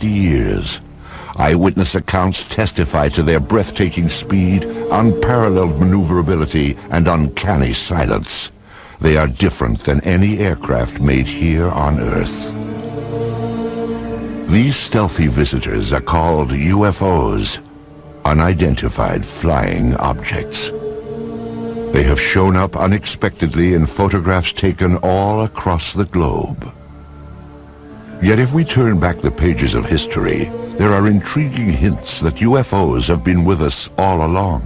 50 years. Eyewitness accounts testify to their breathtaking speed, unparalleled maneuverability, and uncanny silence. They are different than any aircraft made here on Earth. These stealthy visitors are called UFOs, unidentified flying objects. They have shown up unexpectedly in photographs taken all across the globe. Yet if we turn back the pages of history, there are intriguing hints that UFOs have been with us all along.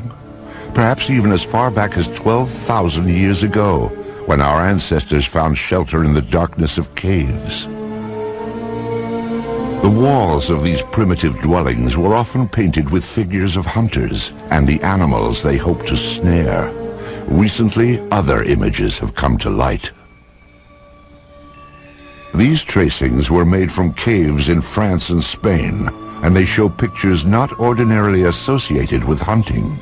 Perhaps even as far back as 12,000 years ago, when our ancestors found shelter in the darkness of caves. The walls of these primitive dwellings were often painted with figures of hunters and the animals they hoped to snare. Recently, other images have come to light. These tracings were made from caves in France and Spain, and they show pictures not ordinarily associated with hunting.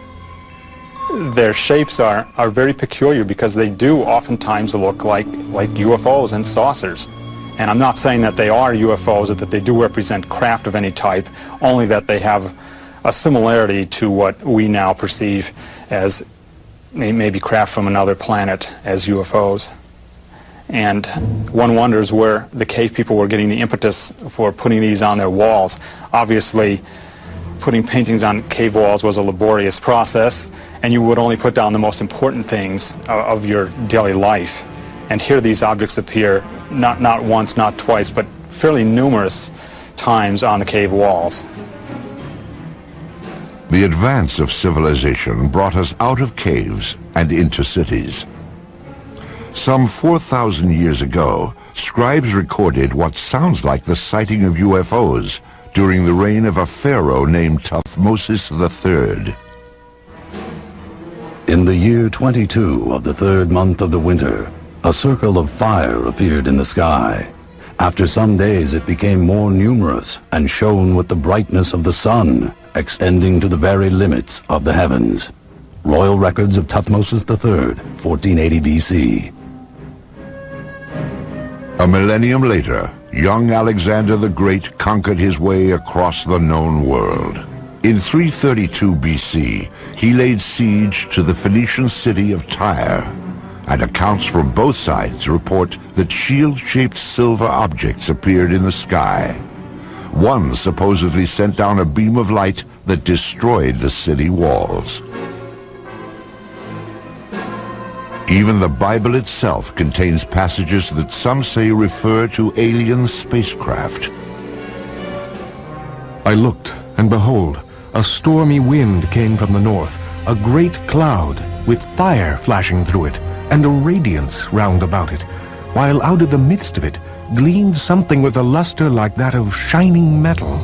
Their shapes are very peculiar because they do oftentimes look like UFOs and saucers. And I'm not saying that they are UFOs or that they do represent craft of any type, only that they have a similarity to what we now perceive as maybe craft from another planet as UFOs. And one wonders where the cave people were getting the impetus for putting these on their walls. Obviously, putting paintings on cave walls was a laborious process, and you would only put down the most important things of your daily life. And here these objects appear not once, not twice, but fairly numerous times on the cave walls. The advance of civilization brought us out of caves and into cities. Some 4,000 years ago, scribes recorded what sounds like the sighting of UFOs during the reign of a pharaoh named Thutmose III. In the year 22 of the third month of the winter, a circle of fire appeared in the sky. After some days it became more numerous and shone with the brightness of the sun, extending to the very limits of the heavens. Royal Records of Thutmose III, 1480 BC. A millennium later, young Alexander the Great conquered his way across the known world. In 332 BC, he laid siege to the Phoenician city of Tyre, and accounts from both sides report that shield-shaped silver objects appeared in the sky. One supposedly sent down a beam of light that destroyed the city walls. Even the Bible itself contains passages that some say refer to alien spacecraft. I looked, and behold, a stormy wind came from the north, a great cloud with fire flashing through it, and a radiance round about it, while out of the midst of it gleamed something with a luster like that of shining metal.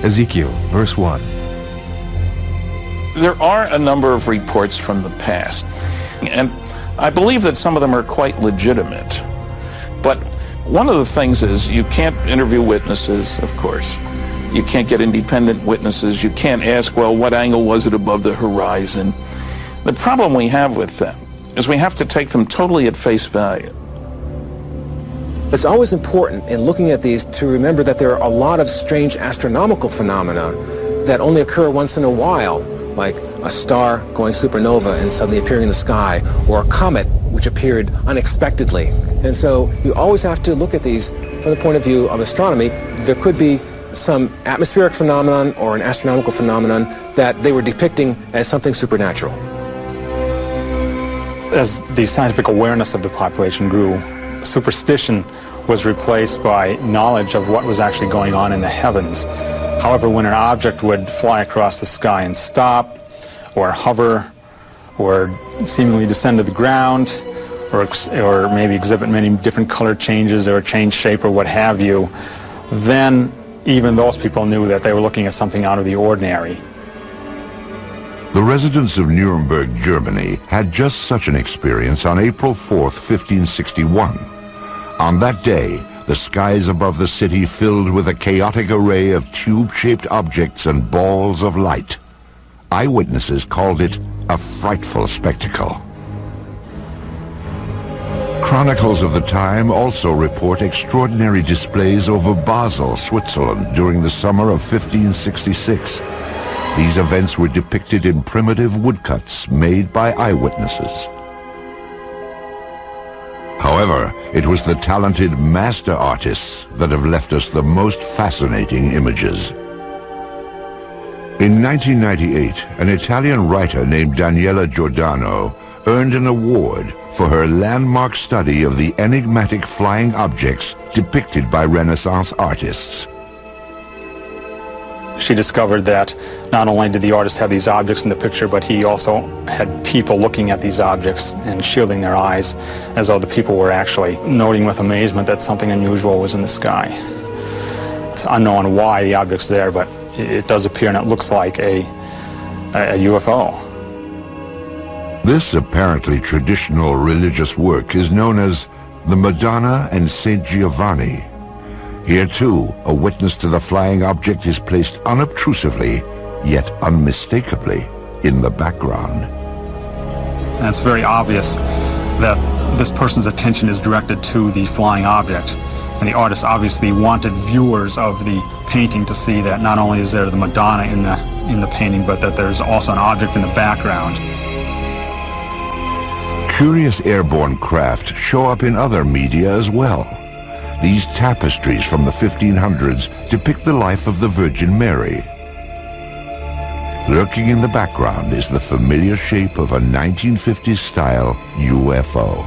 Ezekiel, verse 1. There are a number of reports from the past, and I believe that some of them are quite legitimate. But one of the things is you can't interview witnesses, of course. You can't get independent witnesses. You can't ask, well, what angle was it above the horizon? The problem we have with them is we have to take them totally at face value. It's always important in looking at these to remember that there are a lot of strange astronomical phenomena that only occur once in a while, like a star going supernova and suddenly appearing in the sky, or a comet which appeared unexpectedly. And so you always have to look at these from the point of view of astronomy. There could be some atmospheric phenomenon or an astronomical phenomenon that they were depicting as something supernatural. As the scientific awareness of the population grew, superstition was replaced by knowledge of what was actually going on in the heavens. However, when an object would fly across the sky and stop, or hover, or seemingly descend to the ground, or maybe exhibit many different color changes or change shape or what have you, then even those people knew that they were looking at something out of the ordinary. The residents of Nuremberg, Germany, had just such an experience on April 4th, 1561. On that day, the skies above the city filled with a chaotic array of tube-shaped objects and balls of light. Eyewitnesses called it a frightful spectacle. Chronicles of the time also report extraordinary displays over Basel, Switzerland during the summer of 1566. These events were depicted in primitive woodcuts made by eyewitnesses. However, it was the talented master artists that have left us the most fascinating images. In 1998, an Italian writer named Daniela Giordano earned an award for her landmark study of the enigmatic flying objects depicted by Renaissance artists. She discovered that not only did the artist have these objects in the picture, but he also had people looking at these objects and shielding their eyes as though the people were actually noting with amazement that something unusual was in the sky. It's unknown why the object's there, but it does appear and it looks like a UFO. This apparently traditional religious work is known as the Madonna and Saint Giovanni. Here too, a witness to the flying object is placed unobtrusively, yet unmistakably, in the background. And it's very obvious that this person's attention is directed to the flying object. And the artist obviously wanted viewers of the painting to see that not only is there the Madonna in the painting, but that there's also an object in the background. Curious airborne craft show up in other media as well. These tapestries from the 1500s depict the life of the Virgin Mary. Lurking in the background is the familiar shape of a 1950s-style UFO.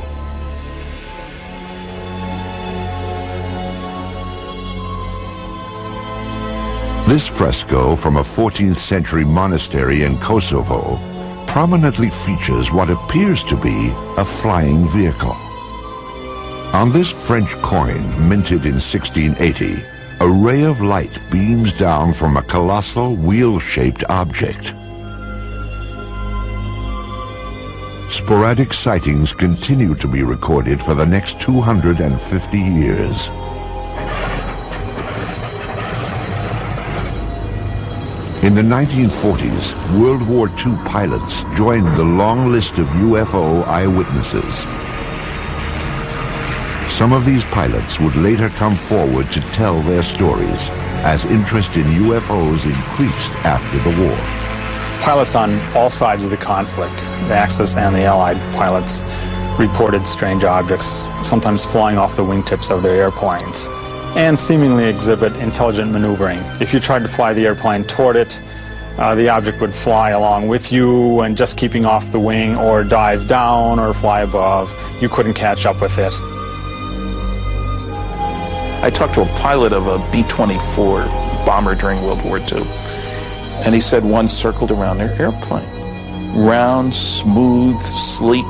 This fresco from a 14th century monastery in Kosovo prominently features what appears to be a flying vehicle. On this French coin, minted in 1680, a ray of light beams down from a colossal wheel-shaped object. Sporadic sightings continue to be recorded for the next 250 years. In the 1940s, World War II pilots joined the long list of UFO eyewitnesses. Some of these pilots would later come forward to tell their stories as interest in UFOs increased after the war. Pilots on all sides of the conflict, the Axis and the Allied pilots, reported strange objects, sometimes flying off the wingtips of their airplanes, and seemingly exhibit intelligent maneuvering. If you tried to fly the airplane toward it, the object would fly along with you and just keeping off the wing, or dive down or fly above. You couldn't catch up with it. I talked to a pilot of a B-24 bomber during World War II, and he said one circled around their airplane. Round, smooth, sleek.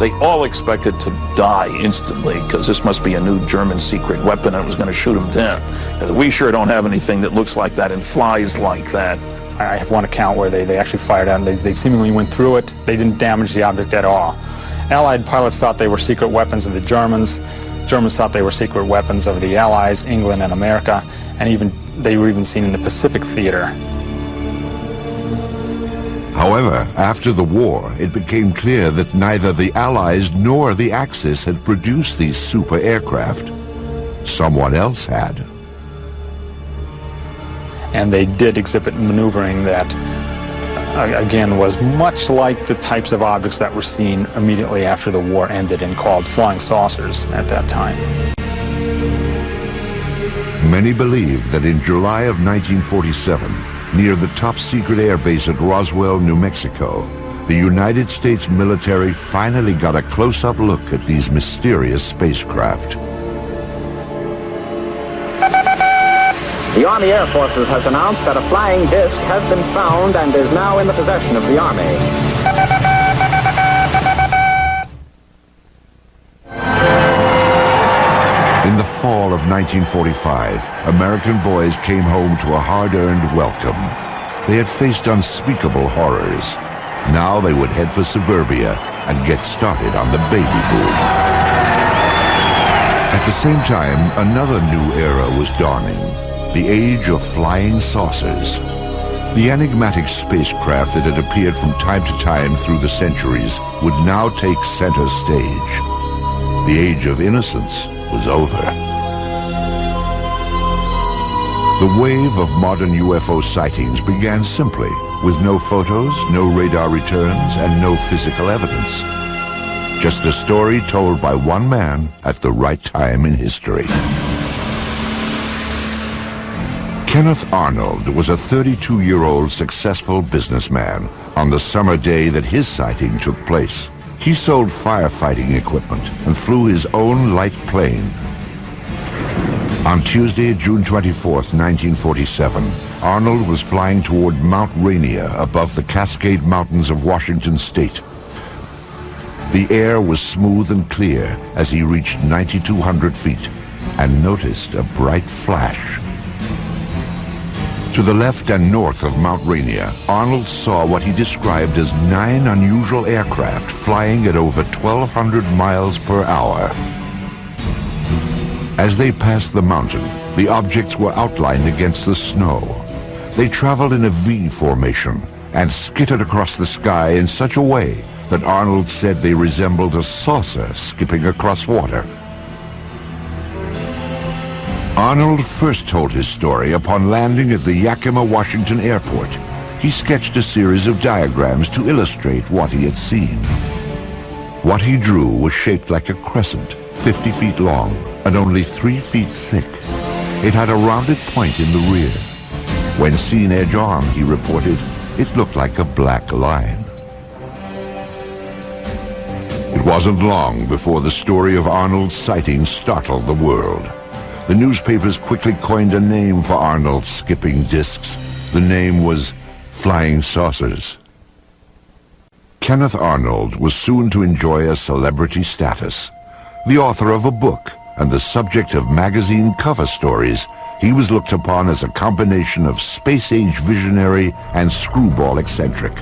They all expected to die instantly because this must be a new German secret weapon and it was going to shoot them down. We sure don't have anything that looks like that and flies like that. I have one account where they actually fired out and they seemingly went through it. They didn't damage the object at all. Allied pilots thought they were secret weapons of the Germans. Germans thought they were secret weapons of the Allies, England and America, and they were even seen in the Pacific theater. However, after the war, it became clear that neither the Allies nor the Axis had produced these super aircraft. Someone else had. And they did exhibit maneuvering that, again, was much like the types of objects that were seen immediately after the war ended and called flying saucers at that time. Many believe that in July of 1947, near the top-secret airbase at Roswell, New Mexico, the United States military finally got a close-up look at these mysterious spacecraft. The Army Air Forces has announced that a flying disc has been found and is now in the possession of the Army. In the fall of 1945, American boys came home to a hard-earned welcome. They had faced unspeakable horrors. Now they would head for suburbia and get started on the baby boom. At the same time, another new era was dawning. The age of flying saucers. The enigmatic spacecraft that had appeared from time to time through the centuries would now take center stage. The age of innocence was over. The wave of modern UFO sightings began simply, with no photos, no radar returns, and no physical evidence. Just a story told by one man at the right time in history. Kenneth Arnold was a 32-year-old successful businessman on the summer day that his sighting took place. He sold firefighting equipment and flew his own light plane. On Tuesday, June 24th, 1947, Arnold was flying toward Mount Rainier above the Cascade Mountains of Washington State. The air was smooth and clear as he reached 9,200 feet and noticed a bright flash. To the left and north of Mount Rainier, Arnold saw what he described as 9 unusual aircraft flying at over 1,200 miles per hour. As they passed the mountain, the objects were outlined against the snow. They traveled in a V formation and skittered across the sky in such a way that Arnold said they resembled a saucer skipping across water. Arnold first told his story upon landing at the Yakima, Washington airport. He sketched a series of diagrams to illustrate what he had seen. What he drew was shaped like a crescent, 50 feet long and only 3 feet thick. It had a rounded point in the rear. When seen edge on, he reported, it looked like a black line. It wasn't long before the story of Arnold's sighting startled the world. The newspapers quickly coined a name for Arnold's skipping discs. The name was Flying Saucers. Kenneth Arnold was soon to enjoy a celebrity status. The author of a book and the subject of magazine cover stories, he was looked upon as a combination of space-age visionary and screwball eccentric.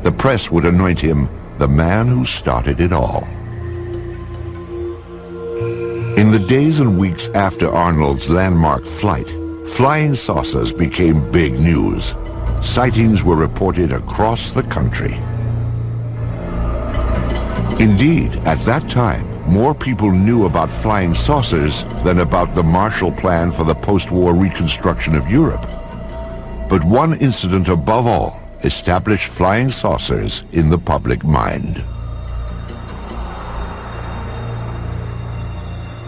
The press would anoint him the man who started it all. In the days and weeks after Arnold's landmark flight, flying saucers became big news. Sightings were reported across the country. Indeed, at that time, more people knew about flying saucers than about the Marshall Plan for the post-war reconstruction of Europe. But one incident above all established flying saucers in the public mind.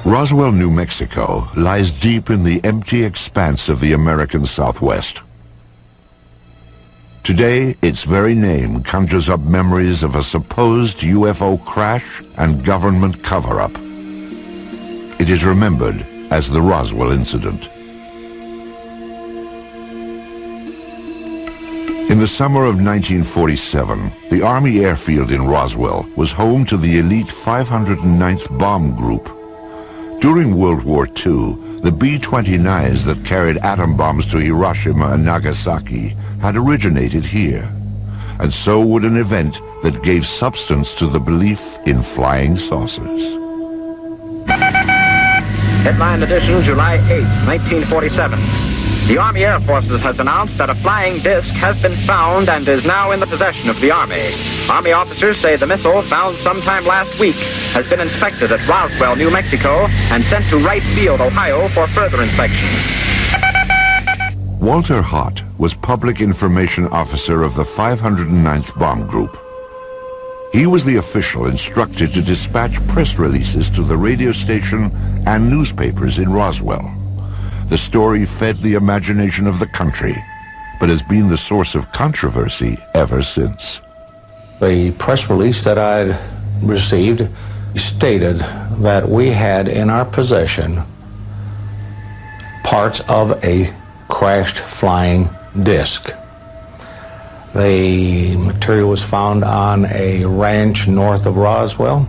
Roswell, New Mexico lies deep in the empty expanse of the American Southwest. Today, its very name conjures up memories of a supposed UFO crash and government cover-up. It is remembered as the Roswell incident. In the summer of 1947, the Army airfield in Roswell was home to the elite 509th Bomb Group. During World War II, the B-29s that carried atom bombs to Hiroshima and Nagasaki had originated here. And so would an event that gave substance to the belief in flying saucers. Headline edition, July 8, 1947. The Army Air Forces has announced that a flying disc has been found and is now in the possession of the Army. Army officers say the missile, found sometime last week, has been inspected at Roswell, New Mexico, and sent to Wright Field, Ohio, for further inspection. Walter Hott was Public Information Officer of the 509th Bomb Group. He was the official instructed to dispatch press releases to the radio station and newspapers in Roswell. The story fed the imagination of the country, but has been the source of controversy ever since. The press release that I received stated that we had in our possession parts of a crashed flying disc. The material was found on a ranch north of Roswell.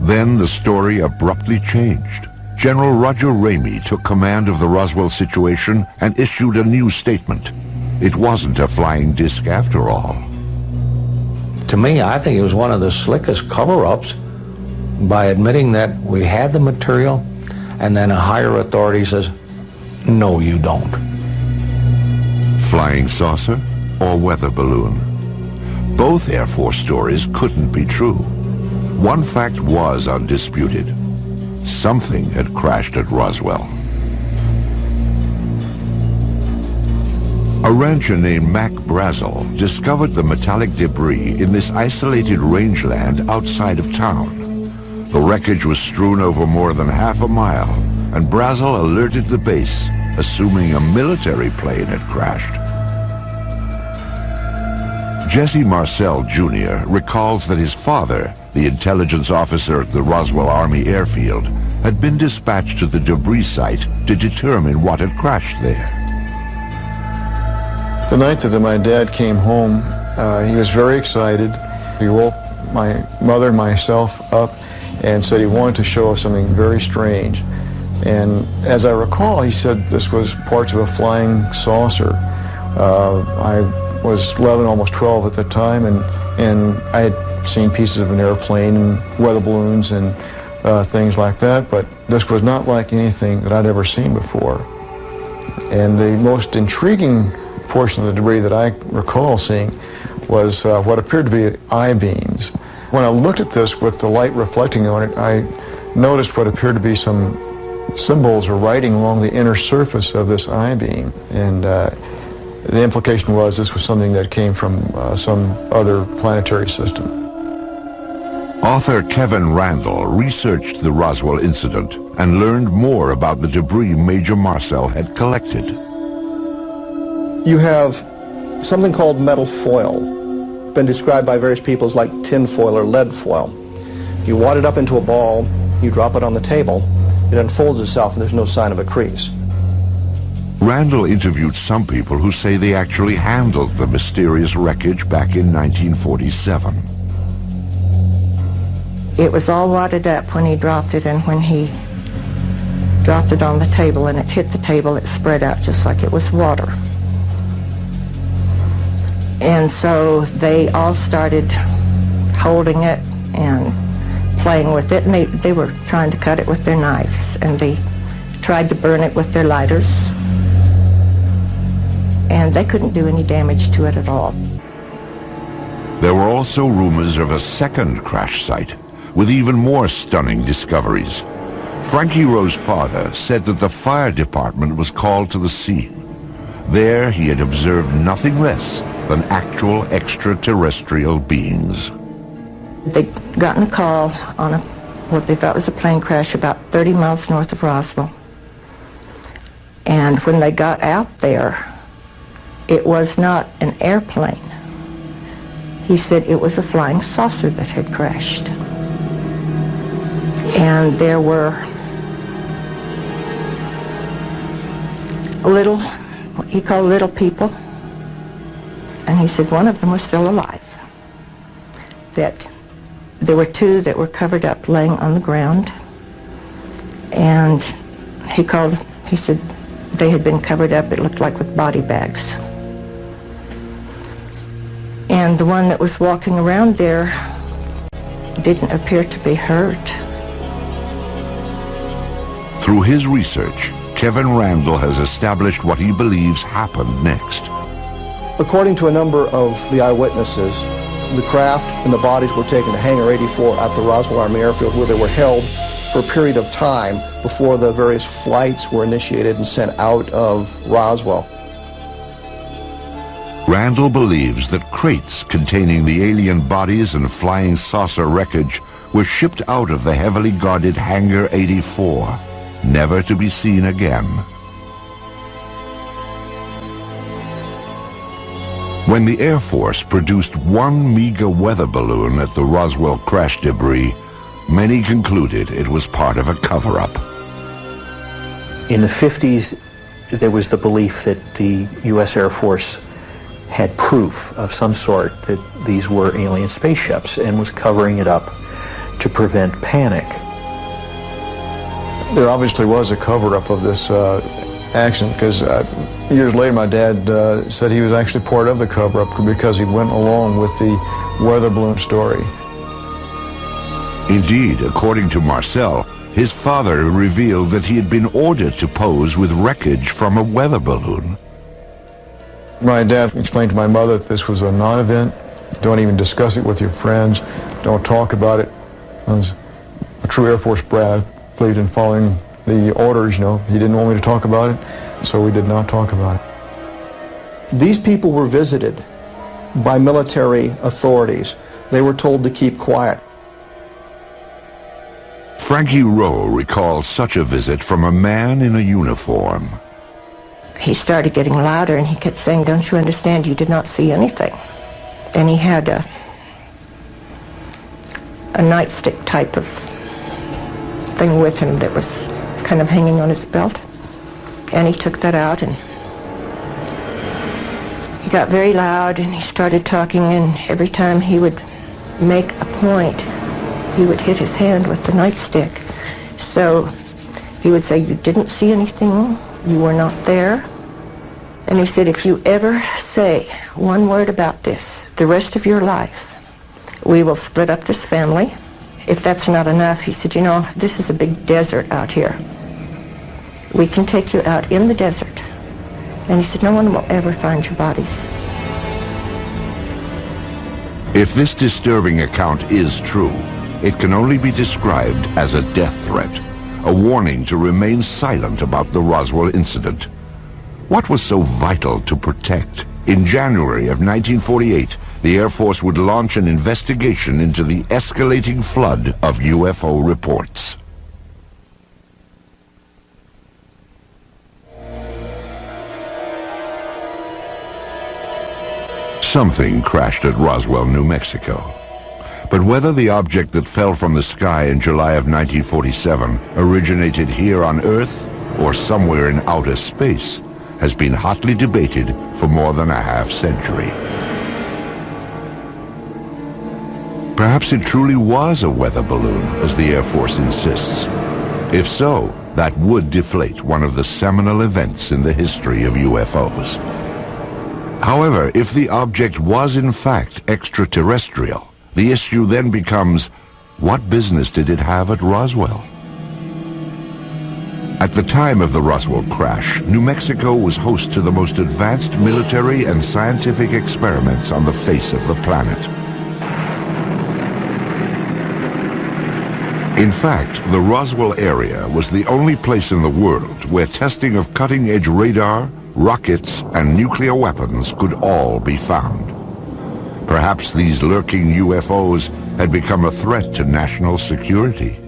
Then the story abruptly changed. General Roger Ramey took command of the Roswell situation and issued a new statement. It wasn't a flying disc after all. To me, I think it was one of the slickest cover-ups by admitting that we had the material, and then a higher authority says, no, you don't. Flying saucer or weather balloon? Both Air Force stories couldn't be true. One fact was undisputed. Something had crashed at Roswell. A rancher named Mac Brazel discovered the metallic debris in this isolated rangeland outside of town. The wreckage was strewn over more than half a mile, and Brazel alerted the base, assuming a military plane had crashed. Jesse Marcel Jr. recalls that his father, the intelligence officer at the Roswell Army Airfield, had been dispatched to the debris site to determine what had crashed there. The night that my dad came home, he was very excited. He woke my mother and myself up and said he wanted to show us something very strange. And as I recall, he said this was parts of a flying saucer. I was 11, almost 12 at the time, and I had seen pieces of an airplane and weather balloons and things like that, but this was not like anything that I'd ever seen before. And the most intriguing portion of the debris that I recall seeing was what appeared to be I-beams. When I looked at this with the light reflecting on it, I noticed what appeared to be some symbols or writing along the inner surface of this I-beam. And the implication was this was something that came from some other planetary system. Author Kevin Randall researched the Roswell incident and learned more about the debris Major Marcel had collected. You have something called metal foil, been described by various people as like tin foil or lead foil. You wad it up into a ball, you drop it on the table, it unfolds itself and there's no sign of a crease. Randall interviewed some people who say they actually handled the mysterious wreckage back in 1947. It was all wadded up when he dropped it, and when he dropped it on the table and it hit the table, it spread out just like it was water. And so they all started holding it and playing with it, and they were trying to cut it with their knives, and they tried to burn it with their lighters, and they couldn't do any damage to it at all. There were also rumors of a second crash site with even more stunning discoveries. Frankie Rowe's father said that the fire department was called to the scene. There he had observed nothing less than actual extraterrestrial beings. They'd gotten a call on what they thought was a plane crash about 30 miles north of Roswell. And when they got out there, it was not an airplane. He said it was a flying saucer that had crashed. And there were what he called little people. And he said one of them was still alive. That there were two that were covered up laying on the ground. And he said they had been covered up, it looked like with body bags. And the one that was walking around there didn't appear to be hurt. Through his research, Kevin Randall has established what he believes happened next. According to a number of the eyewitnesses, the craft and the bodies were taken to Hangar 84 at the Roswell Army Airfield, where they were held for a period of time before the various flights were initiated and sent out of Roswell. Randall believes that crates containing the alien bodies and flying saucer wreckage were shipped out of the heavily guarded Hangar 84, never to be seen again. When the Air Force produced one MEGA weather balloon at the Roswell crash debris, many concluded it was part of a cover-up. In the 50s, there was the belief that the U.S. Air Force had proof of some sort that these were alien spaceships and was covering it up to prevent panic. There obviously was a cover-up of this accident, because years later my dad said he was actually part of the cover-up because he went along with the weather balloon story. Indeed, according to Marcel, his father revealed that he had been ordered to pose with wreckage from a weather balloon. My dad explained to my mother that this was a non-event. Don't even discuss it with your friends. Don't talk about it. I was a true Air Force brat. I believed in following the orders, you know. He didn't want me to talk about it, so we did not talk about it. These people were visited by military authorities. They were told to keep quiet. Frankie Rowe recalls such a visit from a man in a uniform. He started getting louder and he kept saying, "Don't you understand? You did not see anything." And he had a nightstick type of thing with him that was kind of hanging on his belt. And he took that out and he got very loud and he started talking, and every time he would make a point, he would hit his hand with the nightstick. So he would say, "You didn't see anything, you were not there." And he said, "If you ever say one word about this the rest of your life, we will split up this family. If that's not enough," he said, "you know, this is a big desert out here. We can take you out in the desert." And he said, "No one will ever find your bodies." If this disturbing account is true, it can only be described as a death threat, a warning to remain silent about the Roswell incident. What was so vital to protect? In January of 1948, the Air Force would launch an investigation into the escalating flood of UFO reports. Something crashed at Roswell, New Mexico. But whether the object that fell from the sky in July of 1947 originated here on Earth or somewhere in outer space has been hotly debated for more than a half-century. Perhaps it truly was a weather balloon, as the Air Force insists. If so, that would deflate one of the seminal events in the history of UFOs. However, if the object was in fact extraterrestrial, the issue then becomes, what business did it have at Roswell? At the time of the Roswell crash, New Mexico was host to the most advanced military and scientific experiments on the face of the planet. In fact, the Roswell area was the only place in the world where testing of cutting-edge radar, rockets, and nuclear weapons could all be found. Perhaps these lurking UFOs had become a threat to national security.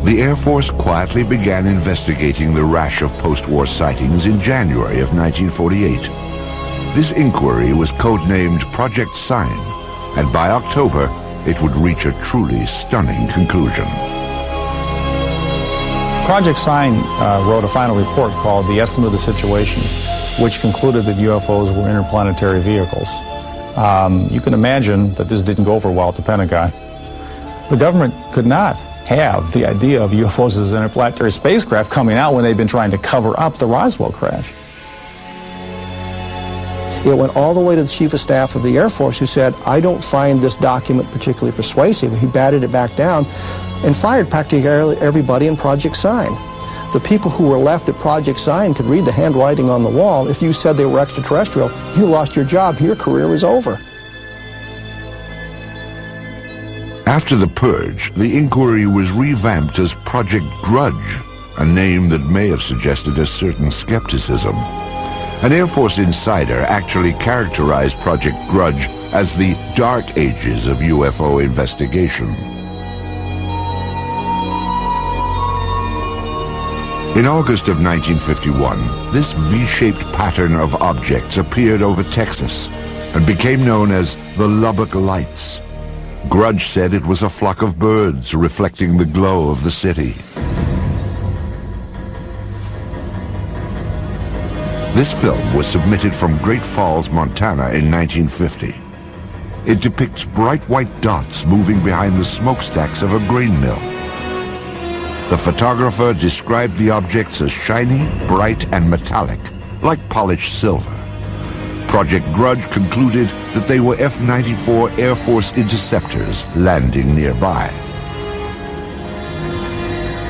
The Air Force quietly began investigating the rash of post-war sightings in January of 1948. This inquiry was codenamed Project Sign, and by October, it would reach a truly stunning conclusion. Project Sign wrote a final report called The Estimate of the Situation, which concluded that UFOs were interplanetary vehicles. You can imagine that this didn't go over well at the Pentagon. The government could not have the idea of UFOs as interplanetary spacecraft coming out when they've been trying to cover up the Roswell crash. It went all the way to the Chief of Staff of the Air Force, who said, "I don't find this document particularly persuasive." He batted it back down and fired practically everybody in Project Sign. The people who were left at Project Sign could read the handwriting on the wall. If you said they were extraterrestrial, you lost your job. Your career was over. After the purge, the inquiry was revamped as Project Grudge, a name that may have suggested a certain skepticism. An Air Force insider actually characterized Project Grudge as the dark ages of UFO investigation. In August of 1951, this V-shaped pattern of objects appeared over Texas and became known as the Lubbock Lights. Grudge said it was a flock of birds reflecting the glow of the city. This film was submitted from Great Falls, Montana in 1950. It depicts bright white dots moving behind the smokestacks of a grain mill. The photographer described the objects as shiny, bright, and metallic, like polished silver. Project Grudge concluded that they were F-94 Air Force interceptors landing nearby.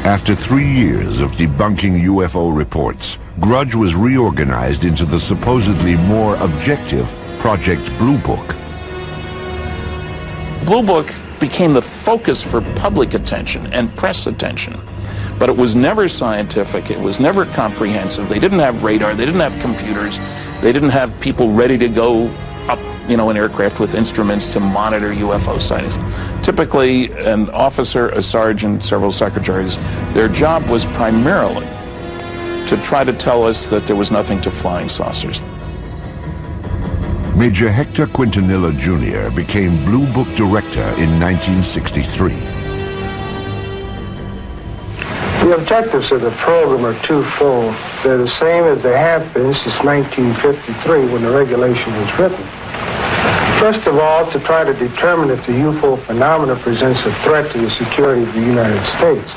After 3 years of debunking UFO reports, Grudge was reorganized into the supposedly more objective Project Blue Book. Blue Book became the focus for public attention and press attention. But it was never scientific, it was never comprehensive. They didn't have radar, they didn't have computers, they didn't have people ready to go up, in aircraft with instruments to monitor UFO sightings. Typically, an officer, a sergeant, several secretaries, their job was primarily to try to tell us that there was nothing to flying saucers. Major Hector Quintanilla Jr. became Blue Book director in 1963. The objectives of the program are twofold. They're the same as they have been since 1953 when the regulation was written. First of all, to try to determine if the UFO phenomena presents a threat to the security of the United States.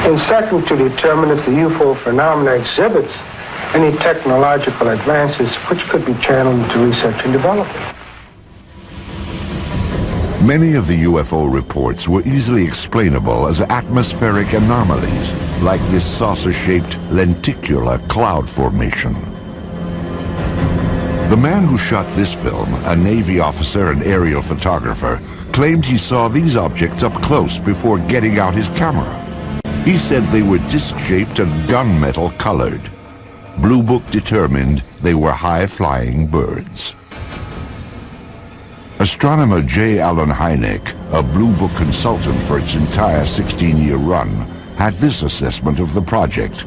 And second, to determine if the UFO phenomena exhibits any technological advances which could be channeled into research and development. Many of the UFO reports were easily explainable as atmospheric anomalies, like this saucer-shaped lenticular cloud formation. The man who shot this film, a Navy officer and aerial photographer, claimed he saw these objects up close before getting out his camera. He said they were disc-shaped and gunmetal colored. Blue Book determined they were high-flying birds. Astronomer J. Allen Hynek, a Blue Book consultant for its entire 16-year run, had this assessment of the project.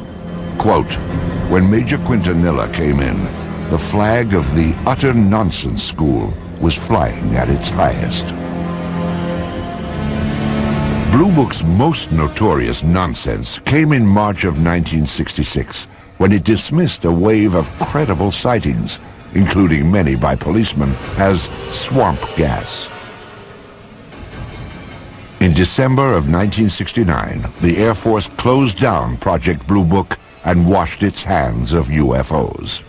Quote, "When Major Quintanilla came in, the flag of the utter nonsense school was flying at its highest." Blue Book's most notorious nonsense came in March of 1966, when it dismissed a wave of credible sightings, including many by policemen, as swamp gas. In December of 1969, the Air Force closed down Project Blue Book and washed its hands of UFOs.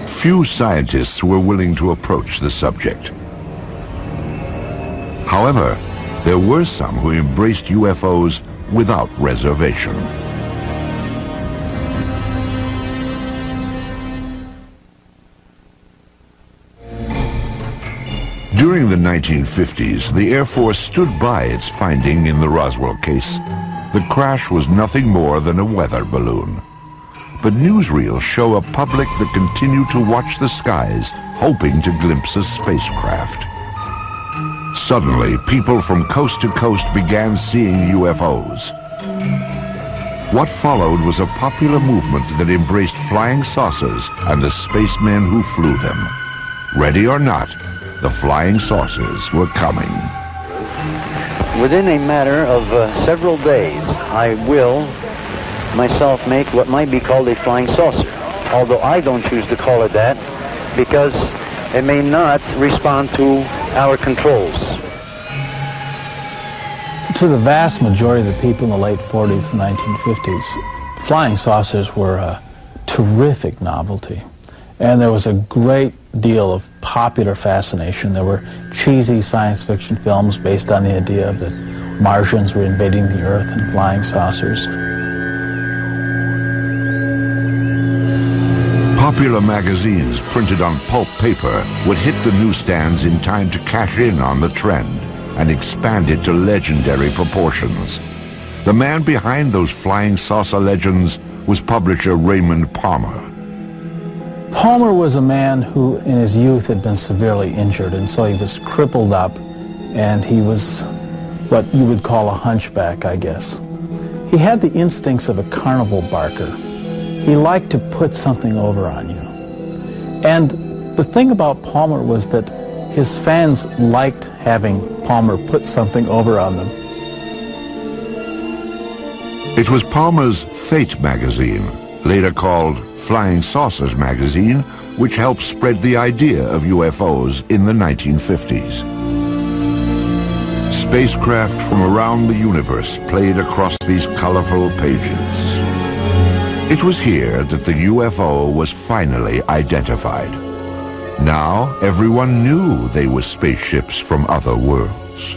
Few scientists were willing to approach the subject. However, there were some who embraced UFOs without reservation. During the 1950s, the Air Force stood by its finding in the Roswell case. The crash was nothing more than a weather balloon. But newsreels show a public that continue to watch the skies, hoping to glimpse a spacecraft. Suddenly, people from coast to coast began seeing UFOs. What followed was a popular movement that embraced flying saucers and the spacemen who flew them. Ready or not, the flying saucers were coming. Within a matter of several days, I will myself make what might be called a flying saucer, although I don't choose to call it that because it may not respond to our controls. To the vast majority of the people in the late 40s and 1950s, flying saucers were a terrific novelty. And there was a great deal of popular fascination. There were cheesy science fiction films based on the idea of that Martians were invading the Earth in flying saucers. Popular magazines printed on pulp paper would hit the newsstands in time to cash in on the trend and expand it to legendary proportions. The man behind those flying saucer legends was publisher Raymond Palmer. Palmer was a man who in his youth had been severely injured, and so he was crippled up, and he was what you would call a hunchback, I guess. He had the instincts of a carnival barker. He liked to put something over on you. And the thing about Palmer was that his fans liked having Palmer put something over on them. It was Palmer's Fate magazine, later called Flying Saucers magazine, which helped spread the idea of UFOs in the 1950s. Spacecraft from around the universe played across these colorful pages. It was here that the UFO was finally identified. Now everyone knew they were spaceships from other worlds.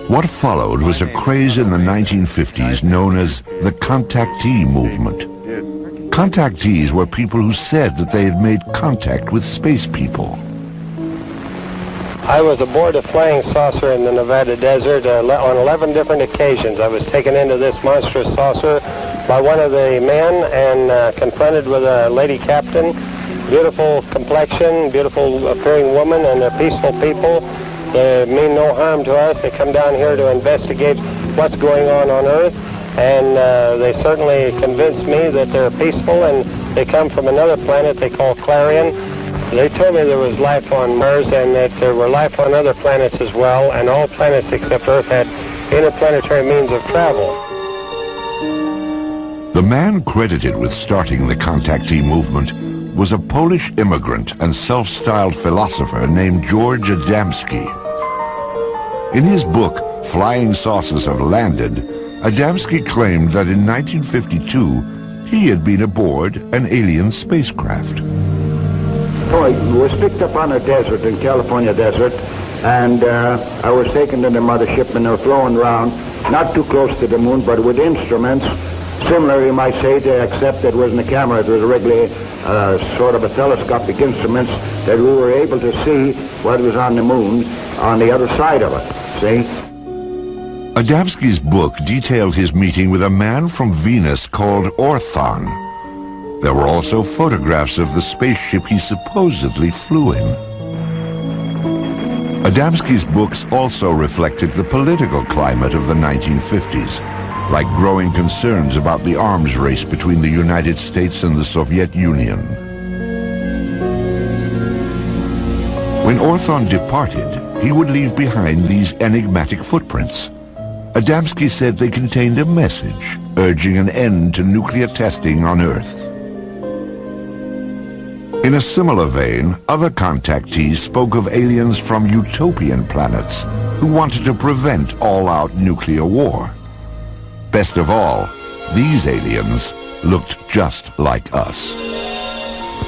What followed was a craze in the 1950s known as the contactee movement. Contactees were people who said that they had made contact with space people. I was aboard a flying saucer in the Nevada desert on 11 different occasions. I was taken into this monstrous saucer by one of the men and confronted with a lady captain. Beautiful complexion, beautiful appearing woman, and they're peaceful people. They mean no harm to us. They come down here to investigate what's going on Earth, and they certainly convinced me that they're peaceful, and they come from another planet they call Clarion. They told me there was life on Mars and that there were life on other planets as well, and all planets except Earth had interplanetary means of travel. The man credited with starting the contactee movement was a Polish immigrant and self-styled philosopher named George Adamski. In his book, Flying Saucers Have Landed, Adamski claimed that in 1952, he had been aboard an alien spacecraft. I was picked up on a desert, in California desert, and I was taken to the mothership and they were flown around, not too close to the moon, but with instruments, similar, you might say, except it wasn't a camera, it was a regular sort of a telescopic instruments that we were able to see what was on the moon on the other side of it, see? Adamski's book detailed his meeting with a man from Venus called Orthon. There were also photographs of the spaceship he supposedly flew in. Adamski's books also reflected the political climate of the 1950s, like growing concerns about the arms race between the United States and the Soviet Union. When Orthon departed, he would leave behind these enigmatic footprints. Adamski said they contained a message urging an end to nuclear testing on Earth. In a similar vein, other contactees spoke of aliens from utopian planets who wanted to prevent all-out nuclear war. Best of all, these aliens looked just like us.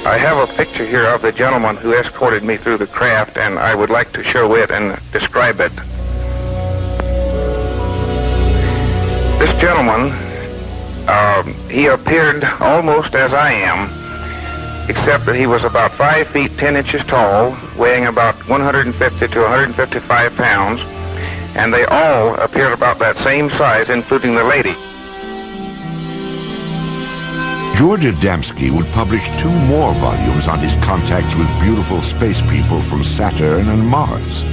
I have a picture here of the gentleman who escorted me through the craft, and I would like to show it and describe it. This gentleman, he appeared almost as I am, except that he was about 5 feet 10 inches tall, weighing about 150 to 155 pounds, and they all appeared about that same size, including the lady. George Adamski would publish 2 more volumes on his contacts with beautiful space people from Saturn and Mars.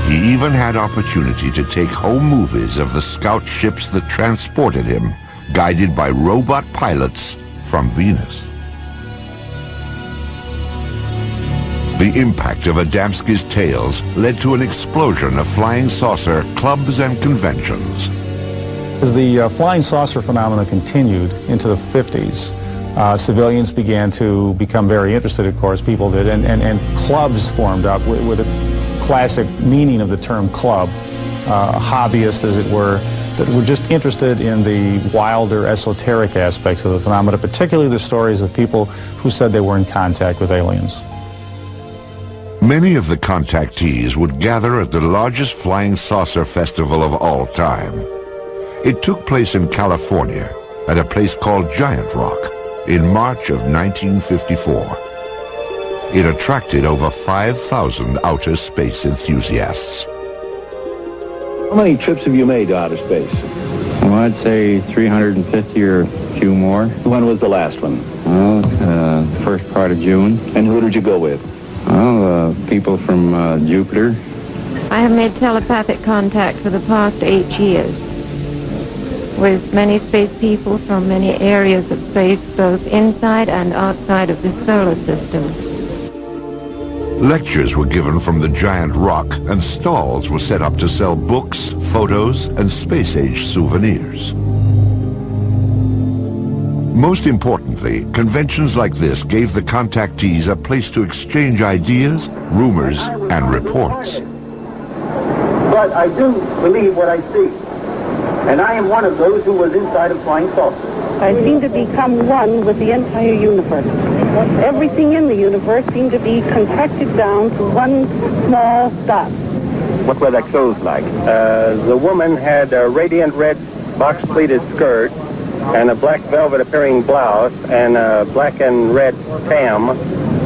He even had opportunity to take home movies of the scout ships that transported him, guided by robot pilots from Venus. The impact of Adamski's tales led to an explosion of flying saucer clubs and conventions. As the flying saucer phenomena continued into the 50s, civilians began to become very interested, of course, people did, and clubs formed up with a classic meaning of the term club, hobbyists, as it were, that were just interested in the wilder, esoteric aspects of the phenomena, particularly the stories of people who said they were in contact with aliens. Many of the contactees would gather at the largest flying saucer festival of all time. It took place in California at a place called Giant Rock in March of 1954. It attracted over 5,000 outer space enthusiasts. How many trips have you made to outer space? Well, I'd say 350 or a few more. When was the last one? Well, the first part of June. And who did you go with? Well, people from Jupiter. I have made telepathic contact for the past 8 years with many space people from many areas of space, both inside and outside of the solar system. Lectures were given from the Giant Rock, and stalls were set up to sell books, photos, and space-age souvenirs. Most importantly, conventions like this gave the contactees a place to exchange ideas, rumors, and reports. But I do believe what I see. And I am one of those who was inside a flying saucer. I seem to become one with the entire universe. Everything in the universe seemed to be contracted down to one small dot. What were their clothes like? The woman had a radiant red box-pleated skirt and a black velvet appearing blouse and a black and red tam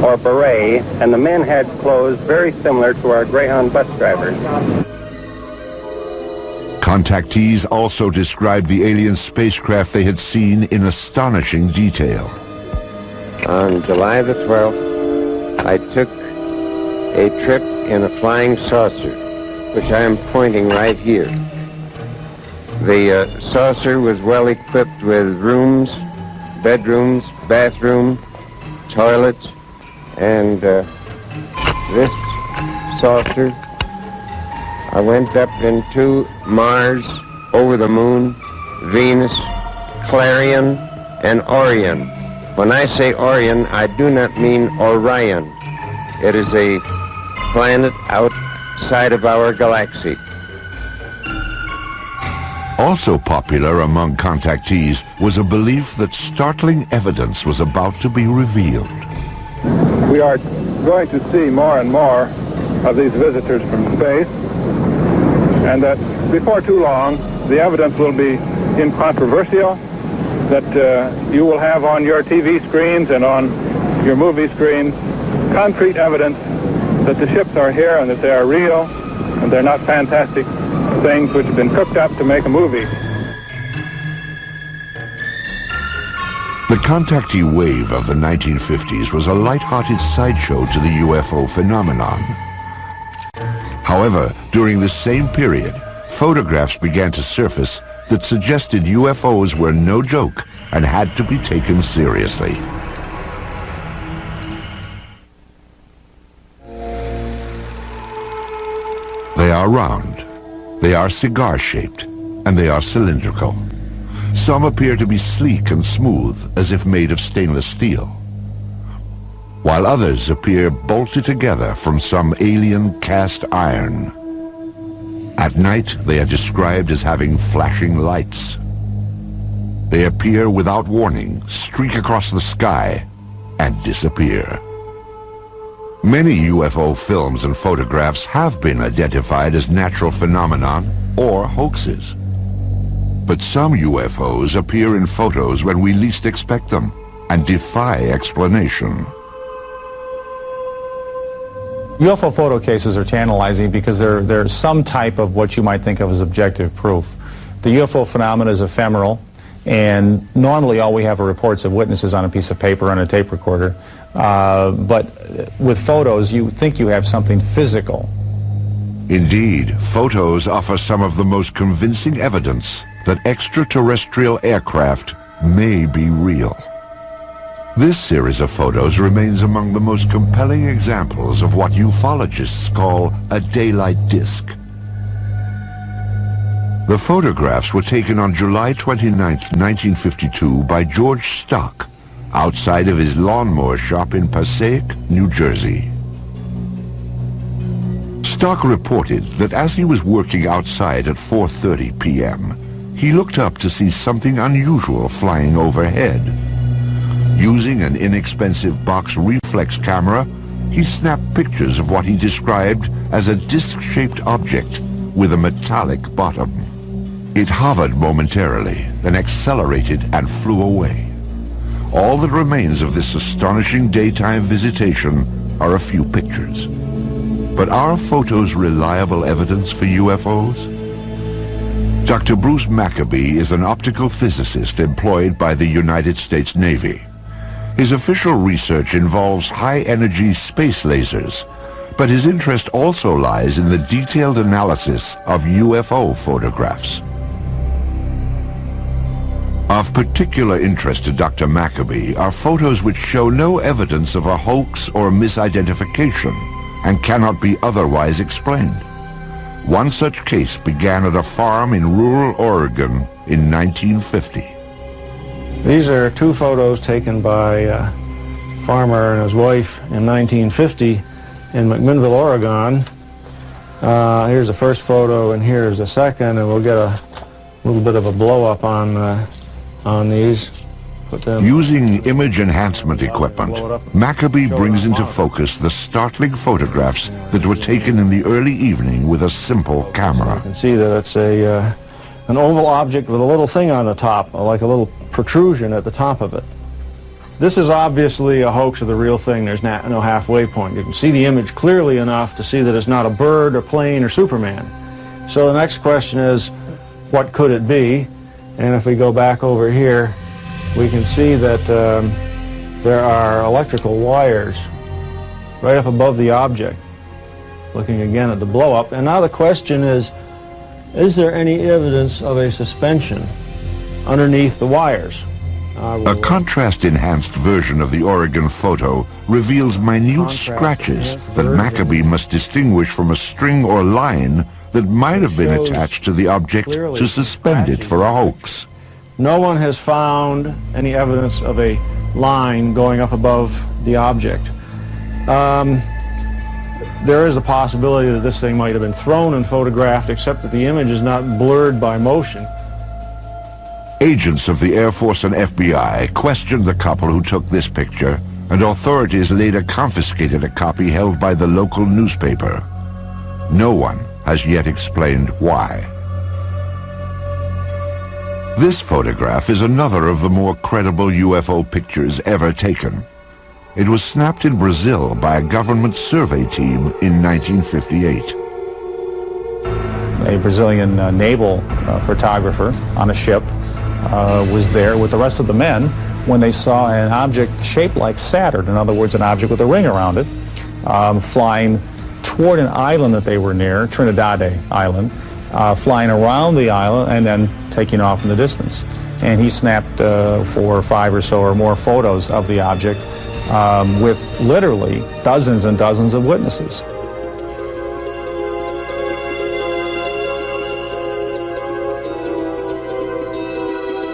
or beret, and the men had clothes very similar to our Greyhound bus drivers. Contactees also described the alien spacecraft they had seen in astonishing detail. On July the 12th, I took a trip in a flying saucer, which I am pointing right here. The saucer was well equipped with rooms, bedrooms, bathroom, toilets, and this saucer, I went up into Mars, over the moon, Venus, Clarion, and Orion. When I say Orion, I do not mean Orion. It is a planet outside of our galaxy. Also popular among contactees was a belief that startling evidence was about to be revealed. We are going to see more and more of these visitors from space, and that before too long, the evidence will be incontrovertible, that you will have on your TV screens and on your movie screens concrete evidence that the ships are here and that they are real and they're not fantastic things which have been cooked up to make a movie. The contactee wave of the 1950s was a light-hearted sideshow to the UFO phenomenon. However, during this same period, photographs began to surface that suggested UFOs were no joke and had to be taken seriously. They are round, they are cigar-shaped, and they are cylindrical. Some appear to be sleek and smooth, as if made of stainless steel, while others appear bolted together from some alien cast iron. At night, they are described as having flashing lights. They appear without warning, streak across the sky, and disappear. Many UFO films and photographs have been identified as natural phenomenon or hoaxes. But some UFOs appear in photos when we least expect them and defy explanation. UFO photo cases are tantalizing because they're some type of what you might think of as objective proof. The UFO phenomenon is ephemeral, and normally all we have are reports of witnesses on a piece of paper on a tape recorder. But with photos, you think you have something physical. Indeed, photos offer some of the most convincing evidence that extraterrestrial aircraft may be real. This series of photos remains among the most compelling examples of what ufologists call a daylight disk. The photographs were taken on July 29, 1952 by George Stock, outside of his lawnmower shop in Passaic, New Jersey. Stock reported that as he was working outside at 4:30 p.m., he looked up to see something unusual flying overhead. Using an inexpensive box reflex camera, he snapped pictures of what he described as a disc-shaped object with a metallic bottom. It hovered momentarily, then accelerated and flew away. All that remains of this astonishing daytime visitation are a few pictures. But are photos reliable evidence for UFOs? Dr. Bruce Maccabee is an optical physicist employed by the United States Navy. His official research involves high-energy space lasers, but his interest also lies in the detailed analysis of UFO photographs. Of particular interest to Dr. Maccabee are photos which show no evidence of a hoax or misidentification and cannot be otherwise explained. One such case began at a farm in rural Oregon in 1950. These are two photos taken by a farmer and his wife in 1950 in McMinnville, Oregon. Here's the first photo and here's the second, and we'll get a little bit of a blow-up on these. Using image enhancement equipment, Maccabee brings into focus the startling photographs that were taken in the early evening with a simple camera. You can see that it's an oval object with a little thing on the top, like a little protrusion at the top of it. This is obviously a hoax of the real thing. There's no halfway point. You can see the image clearly enough to see that it's not a bird, a plane, or Superman. So the next question is, what could it be? And if we go back over here, we can see that there are electrical wires right up above the object, looking again at the blow-up. And now the question is there any evidence of a suspension underneath the wires? A contrast-enhanced version of the Oregon photo reveals minute scratches that Maccabee must distinguish from a string or line that might have been attached to the object to suspend it for a hoax. No one has found any evidence of a line going up above the object. There is a possibility that this thing might have been thrown and photographed, except that the image is not blurred by motion. Agents of the Air Force and FBI questioned the couple who took this picture, and authorities later confiscated a copy held by the local newspaper. No one has yet explained why. This photograph is another of the more credible UFO pictures ever taken. It was snapped in Brazil by a government survey team in 1958. A Brazilian naval photographer on a ship was there with the rest of the men when they saw an object shaped like Saturn, in other words, an object with a ring around it, flying toward an island that they were near, Trinidad Island, flying around the island and then taking off in the distance. And he snapped 4 or 5 or so or more photos of the object with literally dozens and dozens of witnesses.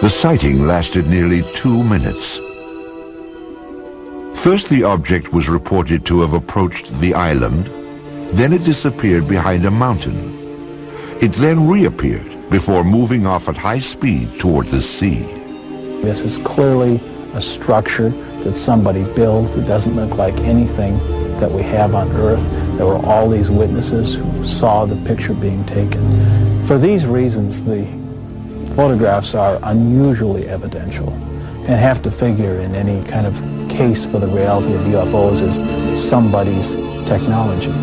The sighting lasted nearly 2 minutes. First, the object was reported to have approached the island, then it disappeared behind a mountain. It then reappeared before moving off at high speed toward the sea. This is clearly a structure that somebody built. It doesn't look like anything that we have on Earth. There were all these witnesses who saw the picture being taken. For these reasons, the photographs are unusually evidential and have to figure in any kind of case for the reality of UFOs as somebody's technology.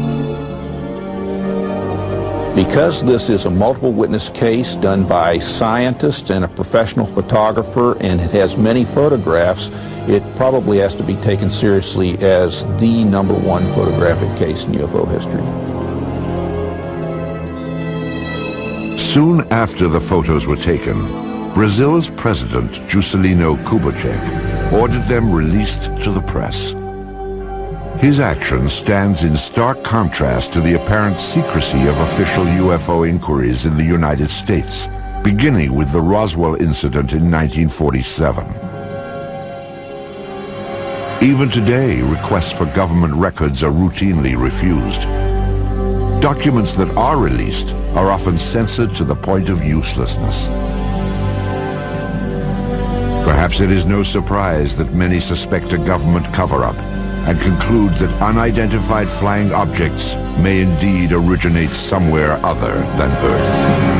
Because this is a multiple witness case done by scientists and a professional photographer, and it has many photographs, it probably has to be taken seriously as the #1 photographic case in UFO history. Soon after the photos were taken, Brazil's president, Juscelino Kubitschek, ordered them released to the press. His action stands in stark contrast to the apparent secrecy of official UFO inquiries in the United States, beginning with the Roswell incident in 1947. Even today, requests for government records are routinely refused. Documents that are released are often censored to the point of uselessness. Perhaps it is no surprise that many suspect a government cover-up and conclude that unidentified flying objects may indeed originate somewhere other than Earth.